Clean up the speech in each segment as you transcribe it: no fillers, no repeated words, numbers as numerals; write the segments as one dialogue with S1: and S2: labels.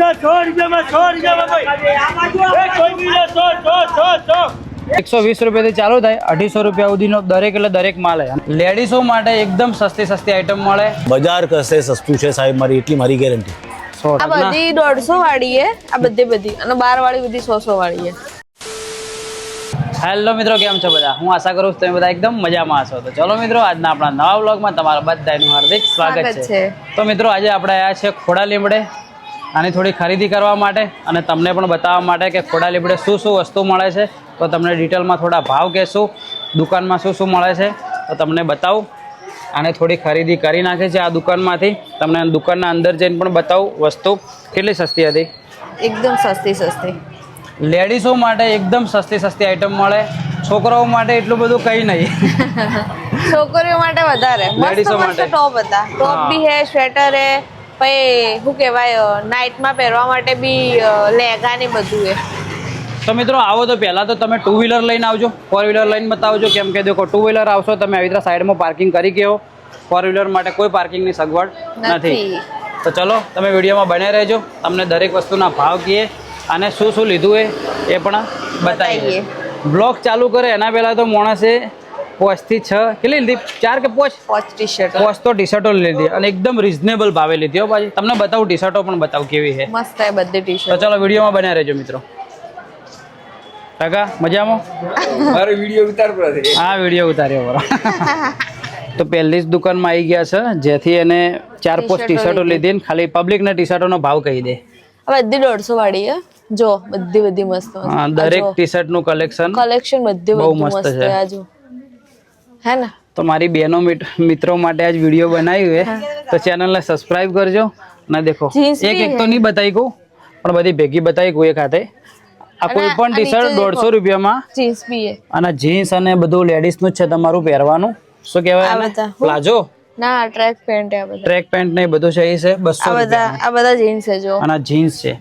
S1: 120 રૂપિયાથી ચાલુ થાય 250 રૂપિયા સુધીનો દરેક એટલે દરેક માલ લેડીઝો માટે એકદમ સસ્તી આઈટમ મળે.
S2: બજાર કરશે સસ્તું છે સાહેબ, મારી ગેરંટી.
S3: આ બધી 150 વાળી છે, આ બધી અને 12 વાળી બધી 100 વાળી છે.
S1: હેલો મિત્રો, કેમ છો બધા? હું આશા કરું છું તમે બધા એકદમ મજામાં હશો. તો ચલો મિત્રો, આજના આપણા નવા વ્લોગમાં તમારા બધાનું હાર્દિક સ્વાગત છે. તો મિત્રો, આજે આપણે આવ્યા છે ખોડા લીમડે આની થોડી ખરીદી કરવા માટે અને તમને પણ બતાવવા માટે કે ખોડા લીમડે શું વસ્તુ મળે છે. તો તમને ડિટેલમાં થોડા ભાવ કહેશું, દુકાનમાં શું મળે છે તો તમને બતાવું. અને થોડી ખરીદી કરી નાખી છે આ દુકાનમાંથી. તમને દુકાનના અંદર જઈને પણ બતાવું વસ્તુ કેટલી સસ્તી હતી.
S3: એકદમ સસ્તી.
S1: લેડીઝો માટે એકદમ સસ્તી આઈટમ મળે. છોકરાઓ માટે એટલું બધું કંઈ નહીં.
S3: છોકરીઓ માટે વધારે.
S1: લેડીઝો માટે
S3: ટોપ હતા, ટોપ બી હે, સ્વેટર હે, પછી શું કહેવાય નાઇટમાં પહેરવા માટે બી લેગા ને બધું હે.
S1: તો મિત્રો આવો તો પહેલાં તો તમે 2 વ્હીલર લઈને આવજો, 4 વ્હીલર લઈને બતાવજો. કેમ કે દેખો 2 વ્હીલર આવશો તમે આવી રીતે સાઈડમાં પાર્કિંગ કરી ગયો. 4 વ્હીલર માટે કોઈ પાર્કિંગની સગવડ નથી. તો ચલો તમે વિડીયોમાં બને રહેજો, તમને દરેક વસ્તુના ભાવ કહીએ અને શું લીધું એ પણ બતાવીએ. બ્લોગ ચાલુ કરે એના પહેલાં તો માણસે 5 થી 6 કેટલી લીધી? 4 કે 5
S3: ટી-શર્ટ.
S1: 5 તો ટી-શર્ટો લીધી અને એકદમ રિઝનેબલ ભાવે લીધી હો પાછી. તમને બતાવું ટી-શર્ટો પણ બતાવું કેવી છે.
S3: મસ્ત છે બધી ટી-શર્ટ.
S1: તો ચલો વિડીયોમાં બને રહેજો મિત્રો. કાકા મજામાં?
S4: મારો વિડીયો ઉતાર પડે.
S1: હા, વિડીયો ઉતાર્યો બરો. તો પહેલી જ દુકાનમાં આવી ગયા છે, જેથી એને 4-5 ટી-શર્ટો લીધી ને ખાલી પબ્લિકના ટી-શર્ટોનો ભાવ કહી દે.
S3: બધી 150 વાળી હે. જો બધી મસ્ત.
S1: હા, દરેક ટી-શર્ટનું કલેક્શન
S3: બહુ મસ્ત છે. આ જો હે ને.
S1: તો મારી બહેનો મિત્રો માટે આજ વિડીયો બનાવ્યું છે, તો ચેનલને સબસ્ક્રાઇબ કરજો. અને દેખો એક તો નહીં બતાવી કહું, પણ બધી ભેગી બતાવી કહું એક હાથે. આ કોઈ પણ ટી-શર્ટ 150 રૂપિયામાં
S3: જીન્સ બી છે.
S1: અને જીન્સ અને બધું લેડીઝનું જ છે તમારું પહેરવાનું. શું કહેવાય? પ્લાઝો
S3: ના, ટ્રેક પેન્ટ. આ બધા
S1: ટ્રેક પેન્ટ ને બધું છે એ છે 200.
S3: આ બધા જીન્સ છે જો.
S1: અને જીન્સ છે,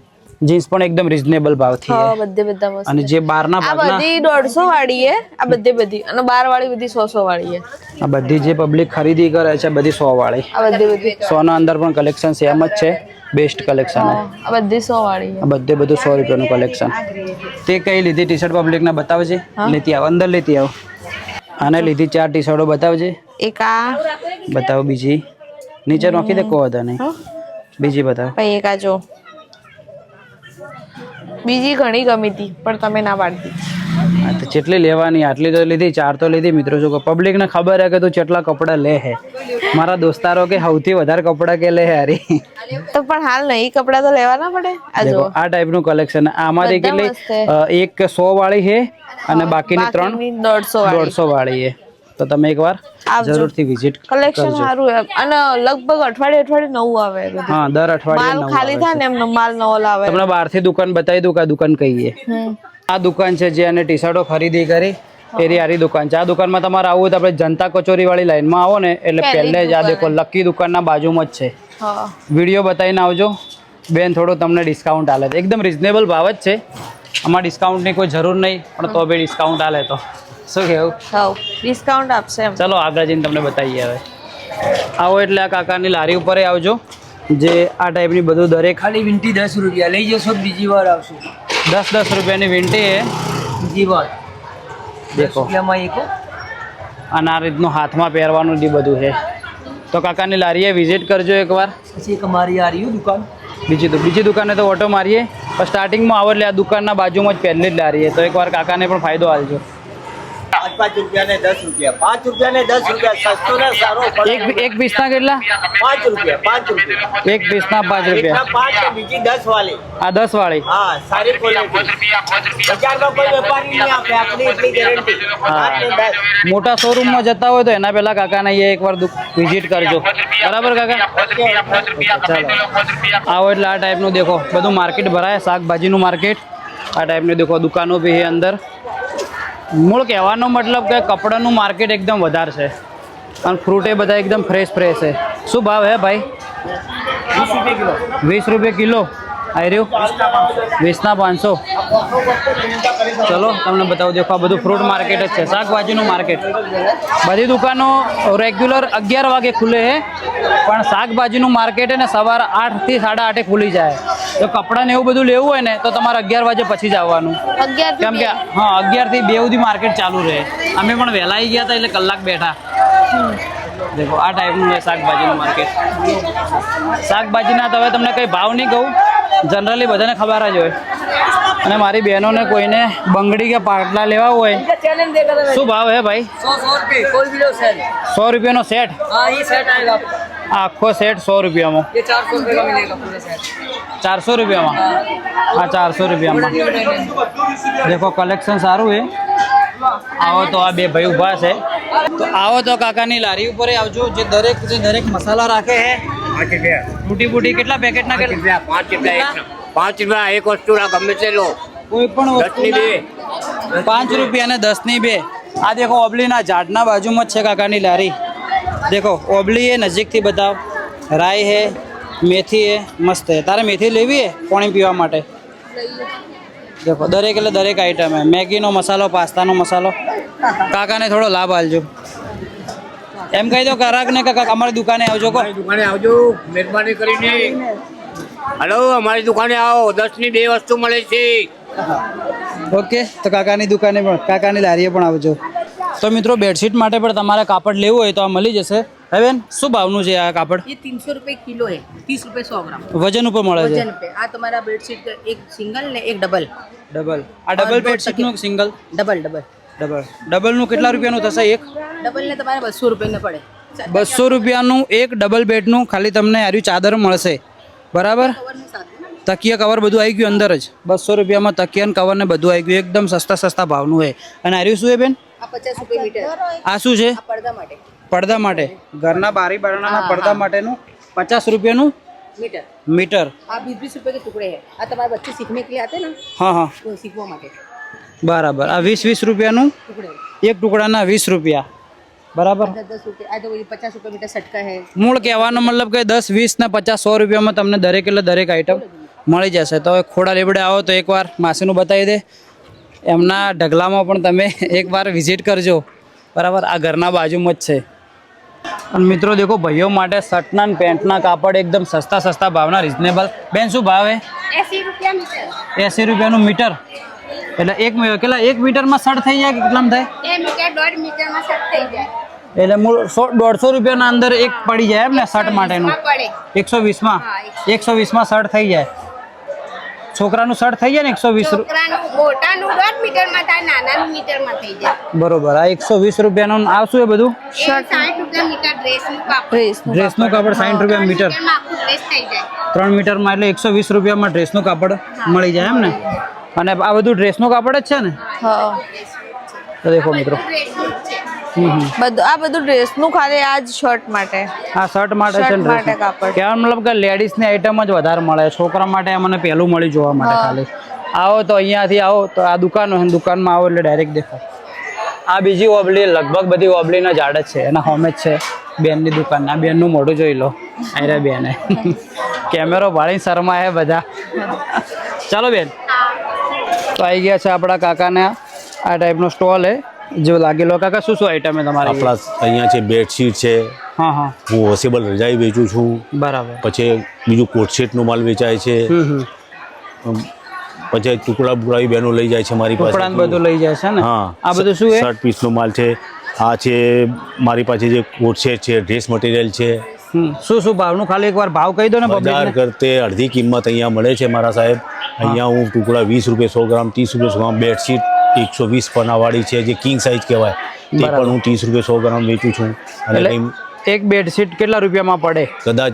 S1: જીન્સ પણ એકદમ રીઝનેબલ ભાવથી છે.
S3: બધા મસ્ત.
S1: અને જે બહારના ભાગના
S3: બધી 150 વાળી છે, આ બધી અને 12 વાળી બધી 100 વાળી છે.
S1: આ બધી જે પબ્લિક ખરીદી કરે છે બધી 100 વાળી.
S3: આ બધી
S1: 100 ના અંદર પણ કલેક્શન સેમ જ છે, બેસ્ટ કલેક્શન છે.
S3: આ બધી 100 વાળી છે.
S1: આ બધું 100 રૂપિયાનું કલેક્શન. તે કઈ લીધી ટી-શર્ટ પબ્લિકને બતાવજે. લેતી આવ, અંદર લેતી આવ. આને લીધી 4 ટી-શર્ટો બતાવજે.
S3: એક આ
S1: બતાવો, બીજી નીચે નાખી દે, કહો હતા નહીં. બીજી બતાવો.
S3: પછી એક આ જો. બીજી ઘણી ગમી હતી પણ તમે ના પાડતી.
S1: હા, તો જેટલી લેવાની આટલી તો લીધી, 4 તો લીધી. મિત્રો શું પબ્લિકને ખબર હે કે તું કેટલા કપડાં લે હે. મારા દોસ્તારો કે સૌથી વધારે કપડાં કે લે હે હારી.
S3: તો પણ હાલ નહીં, કપડાં તો લેવા ના પડે. આ જો
S1: આ ટાઈપનું કલેક્શન. આમાંથી કેટલી? એક 100 વાળી છે અને બાકીની 3 150 વાળી છે. તો તમે એકવાર જરૂરથી વિઝિટ
S3: કલેક્શન સારું છે અને લગભગ અઠવાડિયે નવું આવે.
S1: હા, દર અઠવાડિયે
S3: માલ ખાલી થાય ને એમનો માલ નવો લાવે.
S1: તમને બહારથી દુકાન બતાવી દઉં કે આ દુકાન કહીએ. આ દુકાન છે જે એને ટી-શર્ટો ખરીદી કરી એરી આરી દુકાન છે. આ દુકાનમાં તમારે આવવું તો આપણે જનતા કચોરી વાળી લાઈનમાં આવો ને એટલે પહેલે જ આ દેખો લકી દુકાનના બાજુમાં જ છે. વિડીયો બતાવીને આવજો બેન, થોડું તમને ડિસ્કાઉન્ટ આલે. એકદમ રિઝનેબલ ભાવ જ છે, આમાં ડિસ્કાઉન્ટની કોઈ જરૂર નહીં, પણ તો બી ડિસ્કાઉન્ટ આલે. તો શું કેવું?
S3: ડિસ્કાઉન્ટ આપશે.
S1: ચલો આગળ જઈને તમને બતાવીએ. હવે આવો એટલે આ કાકાની લારી ઉપર આવજો, જે આ ટાઈપની બધું દરેક
S4: ખાલી વિંટી 10 રૂપિયા લઈ જશો, બીજી વાર આવશું.
S1: 10 રૂપિયાની વિંટી છે,
S4: બીજી વાર
S1: દેખો.
S4: એક
S1: અને આ રીતનું હાથમાં પહેરવાનું જ બધું છે. તો કાકાની લારીએ વિઝિટ કરજો એકવાર.
S4: પછી એક અમારી આ રહ્યું દુકાન.
S1: બીજી દુકાને તો ઓટો મારીએ, પણ સ્ટાર્ટિંગમાં આવો એટલે આ દુકાનના બાજુમાં જ પહેલી જ લારી છે. તો એકવાર કાકાને પણ ફાયદો આપજો.
S4: 5 રૂપિયા ને 10 રૂપિયા, 5 રૂપિયા ને 10 રૂપિયા, સસ્તો ને સારો.
S1: એક પીસના કેટલા?
S4: 5 રૂપિયા.
S1: એક પીસના 5 રૂપિયા.
S4: 5 બીજી 10 વાળી.
S1: આ 10 વાળી.
S4: હા, સારી ક્વોલિટી. બજારમાં કોઈ વેપારી નહીં આપે, આપણી એટલી ગેરંટી.
S1: મોટા શોરૂમમાં જતા હોય તો એના પહેલા કાકાને અહીંયા એકવાર વિઝિટ કરજો. બરાબર કાકા? ચાલો આવો એટલે આ ટાઈપનું દેખો બધું માર્કેટ ભરાય, શાકભાજીનું માર્કેટ. આ ટાઈપની દેખો દુકાનો બી છે અંદર. મૂળ કહેવાનો મતલબ કે કપડાનું માર્કેટ એકદમ વધારે છે અને ફ્રૂટ એ બધા એકદમ ફ્રેશ છે. શું ભાવ હે ભાઈ?
S4: 20 રૂપિયા કિલો.
S1: 20 રૂપિયા કિલો. આવી રહ્યું 20 ના 500. ચલો તમને બતાવું. દેખો આ બધું ફ્રૂટ માર્કેટ જ છે, શાકભાજીનું માર્કેટ. બધી દુકાનો રેગ્યુલર 11 વાગે ખુલે છે, પણ શાકભાજીનું માર્કેટ ને સવારે 8 થી 8:30 ખુલી જાય. તો કપડાં ને એવું બધું લેવું હોય ને તો તમારે 11 વાગે પછી જ આવવાનું,
S3: 11
S1: કેમ કે 11 થી 2 સુધી માર્કેટ ચાલુ રહે. અમે પણ વહેલા આવી ગયા હતા એટલે કલાક બેઠા. દેખો આ ટાઈપનું છે શાકભાજીનું માર્કેટ. શાકભાજીના તો હવે તમને કંઈ ભાવ નહીં કહું, જનરલી બધાને ખબર જ હોય. અને મારી બહેનોને કોઈને બંગડી કે પાટલા લેવા હોય, શું ભાવ હે ભાઈ? 100 રૂપિયાનો સેટ. આખો સેટ 100 રૂપિયામાં. 400 રૂપિયામાં. હા 400 રૂપિયામાં. દેખો કલેક્શન સારું છે. આવો તો આ બે ભાઈ ઊભા છે, તો આવો તો કાકાની લારી ઉપર આવજો. જે દરેક મસાલા રાખે છે. ફૂટી ફૂટી કેટલા પેકેટના?
S5: 5 રૂપિયા એક વસ્તુ ગમે તે લો.
S1: કોઈ પણ વસ્તુ 5 રૂપિયા ને 10 ની 2. આ દેખો ઓબલીના ઝાડના બાજુમાં જ છે કાકાની લારી. દેખો ઓબલી એ નજીકથી બતાવ. રાઈ હે, મેથી હે, મસ્ત હે. તારે મેથી લેવી હે પાણી પીવા માટે? દેખો દરેક એટલે દરેક આઈટમ હે. મેગીનો મસાલો, પાસ્તાનો મસાલો. કાકાને થોડો લાભ આલજો. એમ કહી દો ગ્રાહકને કે અમારી દુકાને આવજો.
S5: દુકાને આવજો, મહેરબાની કરીને. હલો, અમારી દુકાને આવો, 10 ની 2 વસ્તુ મળે છે.
S1: ઓકે, તો કાકાની દુકાને પણ, કાકાની લારીએ પણ આવજો. તો મિત્રો બેડશીટ માટે પણ તમારે કાપડ લેવું હોય તો આ મળી જશે. હવે બેન શું ભાવનું છે આ કાપડ?
S6: ये 300 रुपए किलो है, 30 रुपए 100 ग्राम
S1: વજન ઉપર મળે છે?
S6: वजन पे। आ तुम्हारा बेडशीट का एक सिंगल ने एक डबल।
S1: ડબલ. આ ડબલ બેડશીટનું સિંગલ?
S6: डबल डबल
S1: ડબલનું કેટલા રૂપિયાનું થશે એક?
S6: डबल ने तुम्हारे 200 रुपए में पड़े।
S1: 200 રૂપિયાનું એક ડબલ બેડનું ખાલી તમને આર્યું ચાદર મળશે, બરાબર?
S6: कवर में साथ में ना।
S1: તકિયા કવર બધું આવી ગયું અંદર જ. 200 રૂપિયામાં તકિયા કવર ને બધું આવી ગયું. એકદમ સસ્તા ભાવનું છે. અને આર્યું શું છે બેન?
S6: आ 50 रुपए मीटर।
S1: આ શું છે?
S6: आ पर्दा माटे
S1: પડદા માટે, ઘરના બારી બારણાના પડદા માટેનું 50 રૂપિયાનું
S6: मीटर।
S1: મીટર.
S6: आ 20 रुपए के टुकड़े हैं। आ तुम्हारे बच्चे सीखने के लिए आते हैं ना,
S1: હા હા
S6: वो सीखवा माटे
S1: બરાબર. આ 20 રૂપિયાનું
S6: टुकड़े।
S1: એક ટુકડાના 20 રૂપિયા, બરાબર?
S6: 10 रुपए। आ तो ये 50 रुपए मीटर सटका है।
S1: મૂળ કહેવાનો મતલબ કે 10, 20 ને 50, 100 રૂપિયામાં તમને દરેક એટલે દરેક આઈટમ મળી જશે. તો હવે ખોડા લીબડે આવો તો એકવાર માસીનું બતાવી દે. એમના ઢગલામાં પણ તમે એકવાર વિઝિટ કરજો, બરાબર? આ ઘરના બાજુમાં જ છે. અને મિત્રો દેખો ભાઈઓ માટે શર્ટના અને પેન્ટના કાપડ એકદમ સસ્તા ભાવના રિઝનેબલ. બેન શું ભાવ હે?
S3: 80 રૂપિયા મીટર.
S1: 80 રૂપિયાનું મીટર. એટલે એક મીટરમાં શર્ટ થઈ જાય કે કેટલામાં થાય?
S3: 2 મીટર 1.5 મીટરમાં શર્ટ થઈ જાય.
S1: એટલે મૂળ 150 રૂપિયાના અંદર એક પડી જાય એમ ને શર્ટ માટેનું?
S3: પડે.
S1: 120માં 120માં શર્ટ થઈ જાય. છોકરાનું શર્ટ થઈ જાય ને 120
S3: છોકરાનું મોટાનું 1.5 મીટરમાં થાય, નાનાનું મીટરમાં થઈ જાય.
S1: બરોબર. આ 120 રૂપિયાનું આવશું એ બધું?
S3: એ 60 રૂપિયા મીટર ડ્રેસનું કાપડ.
S1: ડ્રેસનું કાપડ 60 રૂપિયા મીટર.
S3: મીટરમાં આખું ડ્રેસ થઈ જાય.
S1: 3 મીટરમાં એટલે 120 રૂપિયામાં ડ્રેસનું કાપડ મળી જાય એમ ને? અને આ બધું ડ્રેસનું કાપડ જ છે ને?
S3: હા,
S1: તો દેખો મિત્રો,
S3: ડ્રેસનું જ છે.
S1: હમ.
S3: આ બધું ડ્રેસનું ખાલી આ જ શર્ટ માટે.
S1: આ શર્ટ માટે છે ને?
S3: માટે કાપડ.
S1: કહેવાનો મતલબ કે લેડીઝની આઈટમ જ વધારે મળે. છોકરા માટે મને પહેલું મળી જોવા માટે ખાલી. આવો તો અહીંયાથી આવો તો આ દુકાનો છે, દુકાનમાં આવો એટલે ડાયરેક્ટ દેખો. આ બીજી ઓબલી, લગભગ બધી ઓબલીના ઝાડ જ છે. એના હોમે જ છે બેનની દુકાન. આ બેનનું મોઢું જોઈ લો. અરે બેને કેમેરો ભાળી શર્મા હે બધા. ચાલો બેન, તો આવી ગયા છે આપણા કાકાને. આ ટાઈપનો સ્ટોલ હે જો લાગેલો. કાકા શું આઈટમ હે તમારી?
S2: આપણા અહીંયા છે બેડશીટ છે.
S1: હા હા
S2: હું વોશેબલ રજાઈ વેચું છું.
S1: બરાબર.
S2: પછી બીજું કોટશીટનો માલ વેચાય છે. પછી ટુકડા બુકડા બહેનો લઈ જાય છે મારી પાસે.
S1: ટુકડા બધું લઈ જાય છે ને?
S2: હા.
S1: આ બધું શું હે?
S2: 60 પીસનો માલ છે. આ છે મારી પાસે જે કોટશીટ છે, ડ્રેસ મટીરિયલ છે.
S1: શું ભાવનું ખાલી એકવાર ભાવ કહી દો ને.
S2: બજાર કરતે અડધી કિંમત અહીંયા મળે છે મારા સાહેબ. અહીંયા હું ટુકડા 20 રૂપિયા 100 ગ્રામ, 30 રૂપિયા 100 ગ્રામ. બેડશીટ 120 પનાવાળી છે જે કિંગ સાઇઝ કહેવાય, તે પણ હું 30 રૂપિયા 100 ગ્રામ વેચું છું. અને
S1: એક બેડશીટ કેટલા રૂપિયામાં પડે?
S2: કદાચ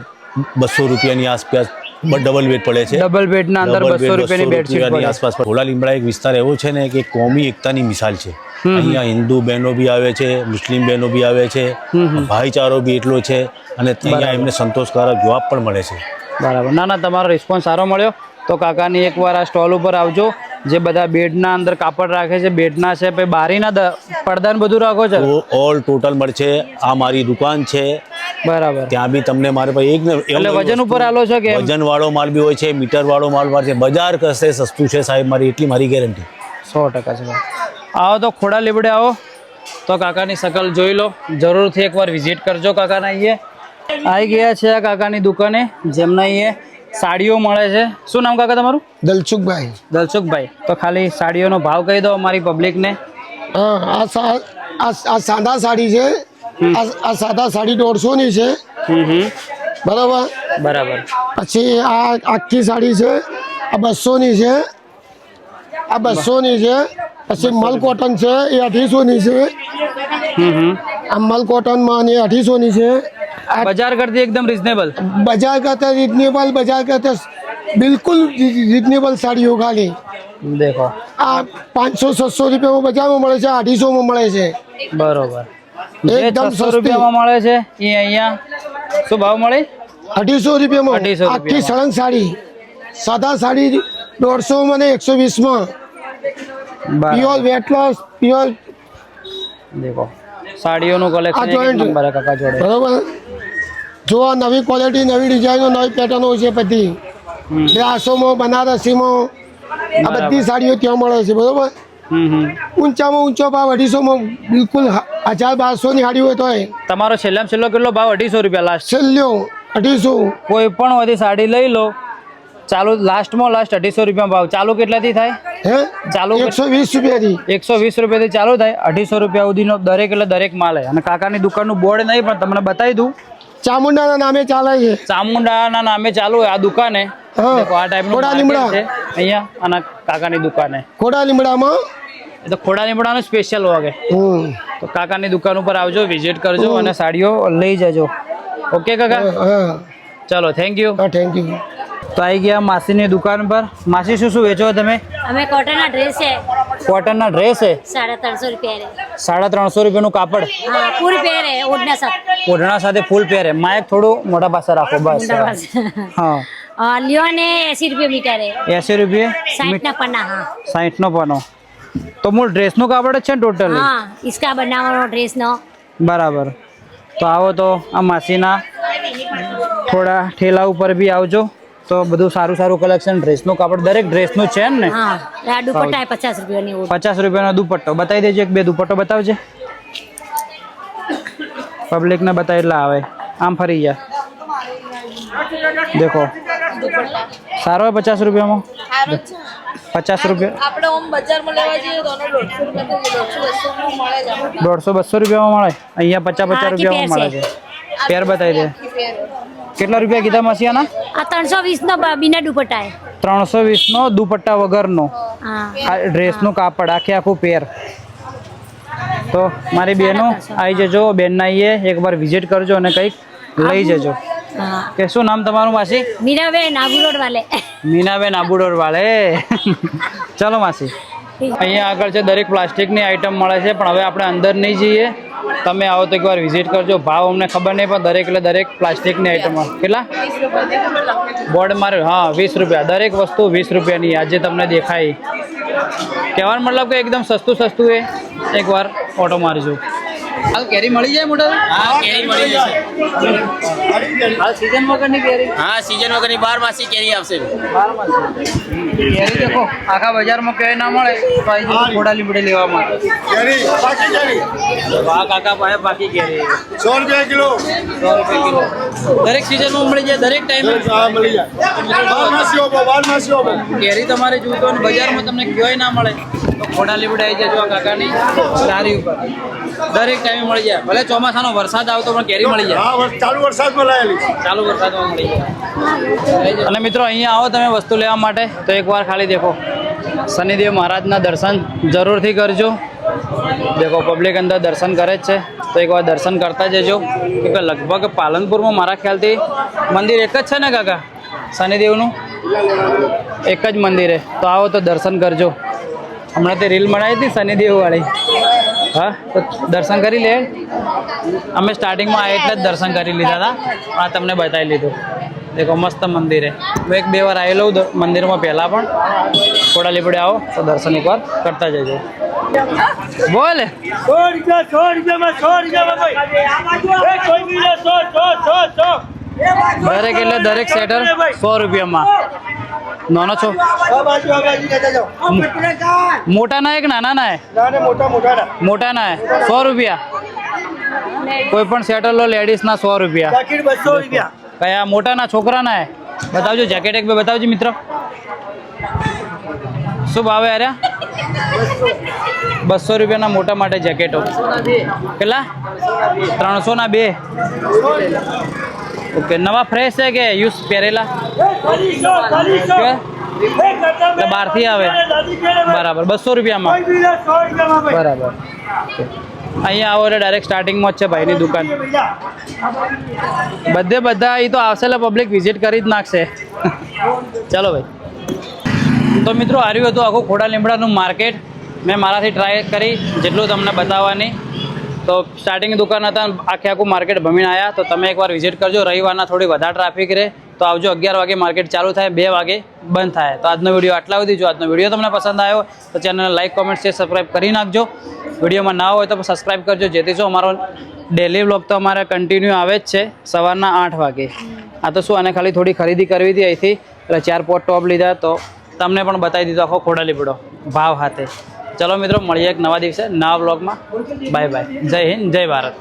S2: 200 રૂપિયાની આસપાસ ડબલ બેડ પડે છે.
S1: ડબલ બેડના અંદર 200 રૂપિયાની બેડશીટ પડે
S2: આસપાસ. ખોડા લીમડા એક વિસ્તાર એવો છે ને કે કોમી એકતાની મિસાલ છે. અહીંયા હિન્દુ બહેનો બી આવે છે, મુસ્લિમ બહેનો બી આવે છે, ભાઈચારો બી એટલો છે અને અહીંયા એમને સંતોષકારક જવાબ પણ મળે છે.
S1: બરાબર. ના ના, તમારો રિસ્પોન્સ સારો મળ્યો. તો કાકાની એકવાર આ સ્ટોલ ઉપર આવજો. જે બધા બેડના અંદર કાપડ રાખે છે, બેડના છે, પછી બારીના પડદાને બધું રાખો છો?
S2: ઓલ ટોટલ મળશે. આ મારી દુકાન છે.
S1: બરાબર.
S2: ત્યાં બી તમને મારે પાસે એક ને
S1: એટલે વજન ઉપર આલો છો કે એમ?
S2: વજન વાળો માલ બી હોય છે, મીટર વાળો માલ હોય છે, બજાર કરશે સસ્તું છે સાહેબ, મારી એટલી મારી ગેરંટી.
S1: 100% છે ભાઈ. આવો તો ખોડા લીમડે આવો તો કાકાની શકલ જોઈ લો, જરૂરથી એકવાર વિઝિટ કરજો કાકાના અહીંયા. આવી ગયા છે આ કાકાની દુકાને, જેમના અહીંયા સાડીઓ મળે છે. શું નામ કાકા તમારું?
S7: દલસુખભાઈ.
S1: દલસુખભાઈ. તો ખાલી સાડીઓનો ભાવ કહી દો અમારી પબ્લિકને.
S7: હા, આ સાદા સાડી છે. આ સાદા સાડી 150 ની છે. બરાબર.
S1: બરાબર.
S7: પછી આ આખી સાડી છે, આ 200 ની છે. આ 200 ની છે. પછી મલ કોટન છે, એ 250 ની છે. આ મલ કોટન માં 250 ની છે.
S1: બજાર કરતી એકદમ રીઝનેબલ.
S7: બજાર કરતા રીઝનેબલ, બજાર કરતા બિલકુલ રીઝનેબલ સાડીઓ ખાલી.
S1: દેખો
S7: આ 500-600 રૂપિયામાં બજારમાં મળે છે, 250 માં મળે છે.
S1: બરોબર. જે
S7: એકદમ
S1: 600 રૂપિયામાં મળે છે એ અહીંયા શું ભાવ મળે?
S7: 250 રૂપિયામાં
S1: 250
S7: આખી સળંગ સાડી. સાદા સાડી 150 માં ને 120 માં. Pure weight loss, pure.
S1: દેખો સાડીઓનું
S7: આ
S1: કલેક્શન એક
S7: જોઈન્ટ
S1: નંબર છે કાકા જોડે.
S7: બરોબર. જો આ નવી ક્વોલિટી, નવી ડિઝાઇનો, નવી પેટર્નો છે બધી. 200 બનારસીમાં આ બધી સાડીઓ ત્યાં મળે છે. બરોબર. ઊંચામાં ઊંચો ભાવ 250 માં, બિલકુલ 1000-1200 ની સાડી હોય તો
S1: તમારો છેલ્લામાં છેલ્લો કેટલો ભાવ? 250 રૂપિયા લાસ્ટ.
S7: છેલ્લો 250.
S1: કોઈ પણ બધી સાડી લઈ લો, ચાલુ લાસ્ટમાં લાસ્ટ 250 રૂપિયા ભાવ. ચાલુ કેટલાથી થાય?
S7: હે
S1: ચાલુ
S7: 120 રૂપિયાથી.
S1: 120 રૂપિયાથી ચાલુ થાય. 250 રૂપિયા સુધીનો દરેક એટલે દરેક માલ. અને કાકાની દુકાનનું બોર્ડ નહીં પણ તમને બતાવી દઉં.
S7: ચામુંડાના નામે ચાલે છે.
S1: ચામુંડાના નામે ચાલુ હોય આ દુકાને.
S7: હા.
S1: દેખો આ ટાઈપનું
S7: ખોડા
S1: market
S7: લીમડા.
S1: છે અહીંયા અને કાકાની દુકાને.
S7: ખોડા લીમડામાં.
S1: એ તો ખોડા લીમડાનો સ્પેશિયલ વાગે. તો કાકાની દુકાન ઉપર આવજો, વિઝિટ કરજો અને સાડીઓ લઈ જજો. ઓકે કાકા,
S7: હા,
S1: ચલો થેન્ક યુ.
S7: હા, થેન્ક યુ.
S1: તો આવી ગયા માસીની દુકાન પર. માસી શું શું વેચો તમે?
S8: અમે કોટનના ડ્રેસ છે,
S1: કોટનના ડ્રેસ છે.
S8: 350 રૂપિયા રે.
S1: 350 રૂપિયાનું કાપડ.
S8: હા, ફૂલ પહેરે ઓઢના સાથે.
S1: ઓઢણા સાથે ફૂલ પહેરે. માઇક થોડું મોટા પાસે રાખો બસ. હા.
S8: લ્યો ને 80 રૂપિયા મીટર રે.
S1: 80 રૂપિયા
S8: 60 ના પન્ના. હા
S1: 60 નો પનો. તો મૂળ ડ્રેસનું કાપડ જ છે ને ટોટલી?
S8: હા, ઈસ્કા બનાવવાનો ડ્રેસ નો.
S1: બરાબર. તો આવો તો આ માસીના થોડા ઠેલા ઉપર બી આવજો. તો બધું સારું સારું કલેક્શન, ડ્રેસનું કાપડ દરેક ડ્રેસનું છે ને.
S8: હા, આ દુપટ્ટા 50 રૂપિયાની ઓઢ.
S1: 50 રૂપિયાનો દુપટ્ટો બતાવી દેજો. એક બે દુપટ્ટો બતાવજે, પબ્લિકને બતાવી એટલે આવે. આમ ફરી ગયા. દેખો સારો હોય 50 રૂપિયામાં. 50 રૂપિયા
S3: આપણે ઓમ બજારમાં લેવા જઈએ તો 150 રૂપિયા મળે જ.
S1: 150-200 રૂપિયામાં મળે. અહીંયા 50-50 રૂપિયામાં મળે છે. પેર બતાવી દે. કેટલા રૂપિયા કીધા મસીયાના?
S8: આ 320 નો બીના દુપટ્ટા હે.
S1: 320 નો દુપટ્ટા વગરનો.
S8: હા,
S1: આ ડ્રેસનું કાપડ આખે આખું પેર. તો મારી બહેનો આવી જજો, બેનના આવીએ એકવાર વિઝિટ કરજો અને કંઈક લઈ જજો.
S8: હા.
S1: કે શું નામ તમારું માસી?
S8: મીરાબેન આબુ રોડ વાલે.
S1: મીનાબેન આબુડોર વાળે. ચલો માસી, અહીંયા આગળ છે દરેક પ્લાસ્ટિકની આઈટમ મળે છે, પણ હવે આપણે અંદર નહીં જઈએ. તમે આવો તો એકવાર વિઝિટ કરજો. ભાવ અમને ખબર નહીં, પણ દરેક એટલે દરેક પ્લાસ્ટિકની આઈટમ. કેટલા બોર્ડ માર્યો? હા, 20 રૂપિયા. દરેક વસ્તુ 20 રૂપિયાની આજે તમને દેખાય. કહેવાનો મતલબ કે એકદમ સસ્તું સસ્તું એ. એકવાર ઓટો મારજો. હાલ કેરી મળી જાય મોટા?
S9: હા, કેરી મળી જશે.
S1: હાલ સીઝન વગરની કેરી?
S9: હા, સીઝન વગરની 12 માસી કેરી આવશે.
S1: કેરી દેખો આખા બજારમાં ક્યાંય ના મળે તો આવી જજો ખોડા લીમડે લેવા માટે. વાહ કાકા પાસે પાકી કેરી
S7: 100 રૂપિયા કિલો.
S1: 100 રૂપિયા કિલો. દરેક સીઝનમાં મળી જાય, દરેક ટાઈમે
S7: મળી જાય.
S1: કેરી તમારે જોઈતો હોય ને બજારમાં તમને ક્યાંય ના મળે તો ખોડા લીમડે આવી જજો આ કાકાની લારી ઉપર. દરેક ટાઈમે મળી જાય. ભલે ચોમાસાનો વરસાદ આવતો પણ કેરી મળી જાય.
S7: ચાલુ વરસાદમાં લાયેલી.
S1: ચાલુ વરસાદમાં મળી જાય. અને મિત્રો અહીંયા આવો તમે વસ્તુ લેવા માટે તો એકવાર ખાલી દેખો શનિદેવ મહારાજના દર્શન જરૂરથી કરજો. દેખો પબ્લિક અંદર દર્શન કરે જ છે, તો એકવાર દર્શન કરતા જજો. કે લગભગ પાલનપુરમાં મારા ખ્યાલથી મંદિર એક જ છે ને કાકા શનિદેવનું? એક જ મંદિરે. તો આવો તો દર્શન કરજો. હમણાં તે રીલ બનાવી હતી શનિદેવ વાળી. હા, તો દર્શન કરી લે. અમે સ્ટાર્ટિંગમાં આવ્યા એટલે જ દર્શન કરી લીધા હતા. આ તમને બતાવી લીધું. દેખો મસ્ત મંદિર છે. હું 1-2 વાર આવેલો મંદિરમાં પહેલાં પણ. ખોડા લીમડે આવો તો દર્શન એકવાર કરતા જજો. બોલ
S4: 100 રૂપિયામાં ભાઈ કોઈ બી લે 100
S1: દરેક એટલે દરેક સેટર 100 રૂપિયામાં. નાનો છો
S4: આ બાજુ લેતા જાઓ
S1: મોટા ના એક નાના ના
S4: ના મોટા
S1: મોટા ના 100 રૂપિયા. કોઈ પણ સેટર લો લેડીઝ ના 100 રૂપિયા.
S4: જાકીટ 200 રૂપિયા
S1: કયા મોટા ના છોકરા ના બતાવજો. જેકેટ એક બે બતાવજો મિત્રો. શું ભાવે અરે 200 રૂપિયાના મોટા માટે જેકેટો. કેટલા 300 ના 2. ઓકે નવા ફ્રેશ છે કે યુઝ પહેરેલા કે બહારથી આવે? બરાબર 200 રૂપિયામાં. બરાબર અહીંયા આવો એટલે ડાયરેક્ટ સ્ટાર્ટિંગમાં જ છે ભાઈની દુકાન. બધા એ તો આવશે એટલે પબ્લિક વિઝિટ કરી જ નાખશે. ચાલો ભાઈ. તો મિત્રો આવ્યું હતું આખું ખોડા લીમડાનું માર્કેટ. મેં મારાથી ટ્રાય કરી જેટલું તમને બતાવવાની. તો સ્ટાર્ટિંગ દુકાન હતા આખે આખું માર્કેટ ભમીને આવ્યા. તો તમે એકવાર વિઝિટ કરજો. રવિવારના થોડી વધારે ટ્રાફિક રહે તો આવજો. 11 વાગે માર્કેટ ચાલુ થાય, 2 વાગે બંધ થાય. તો આજનો વિડીયો આટલા સુધી. જો આજનો વિડીયો તમને પસંદ આવ્યો તો ચેનલને લાઈક કોમેન્ટ શેર સબસ્ક્રાઈબ કરી નાખજો. વિડીયોમાં ના હોય તો સબસ્ક્રાઈબ કરજો, જેથી શું અમારો ડેલી વ્લોગ તો અમારે કન્ટિન્યુ આવે જ છે સવારના 8 વાગે. આ તો શું આને ખાલી થોડી ખરીદી કરવી હતી અહીંથી એટલે 4 પોટ ટોપ લીધા. તો તમને પણ બતાવી દીધો આખો ખોડા લીમડો ભાવ હાથે. ચલો મિત્રો મળીએ એક નવા દિવસે નવા વ્લોગમાં. Bye bye. જય હિન્દ, જય ભારત.